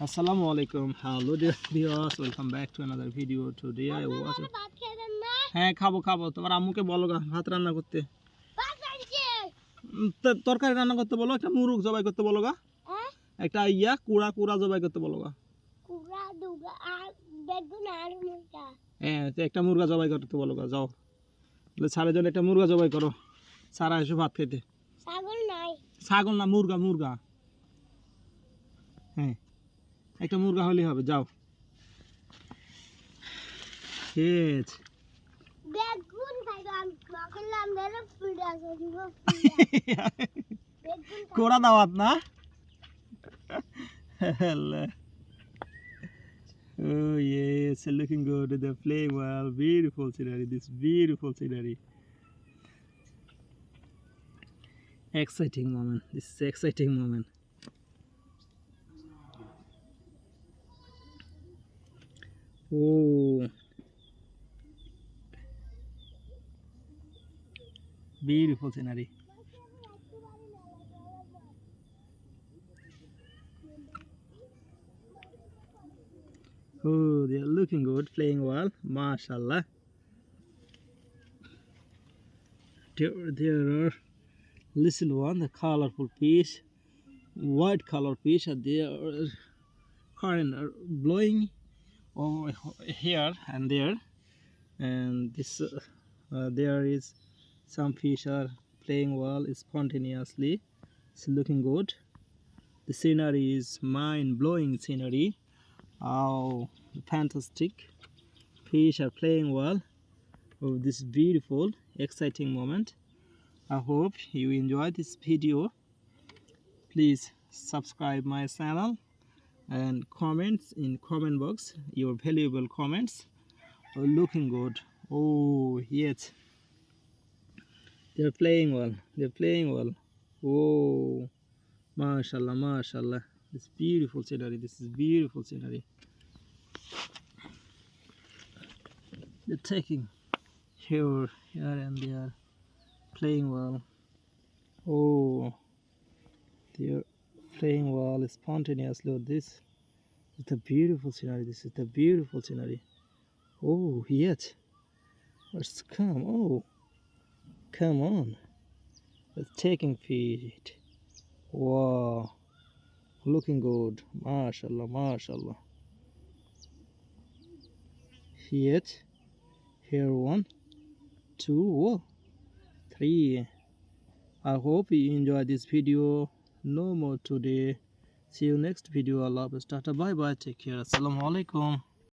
Assalamu alaikum. Hello dear viewers, welcome back to another video. Today I watch হ্যাঁ খাবো তোমার আম্মুকে বলো গা ভাত রান্না করতে তরকারি রান্না করতে বলো একটা মুরগ জবাই করতে বলো গা একটা কুড়া জবাই করতে বলো গা হ্যাঁ একটা মুরগা জবাই করতে বলো গা যাও সারের জন্য একটা মুরগা জবাই করো সারা এসে ভাত খেতে ছাগল না মুরগা হ্যাঁ একটা মুরগা হলেই হবে যাও ঠিক কোরা দাওয়াত না Oh yes, looking good. The playing well. Beautiful scenery. This beautiful scenery. Exciting moment. This is exciting moment. Oh, beautiful scenery. Oh, they are looking good, playing well. MashaAllah. There are little one, the colorful fish, white color fish, and they are current are blowing over here and there, and this there is some fish are playing well spontaneously. It's looking good. The scenery is mind-blowing scenery. Oh, fantastic! Fish are playing well. Oh, this beautiful, exciting moment. I hope you enjoy this video. Please subscribe my channel and comments in comment box your valuable comments. Oh, looking good. Oh yes, they're playing well. Oh, mashallah. This beautiful scenery. They're taking here and there, playing well. Oh, they're playing well spontaneously. This is the beautiful scenery. Oh yes, let's come. Oh, come on. Let's taking feet. Wow, looking good. Mashallah. Here 1, 2, 3. I hope you enjoy this video. No more today. See you next video. Allah Hafiz. Tata, bye bye. Take care. Assalamu alaikum.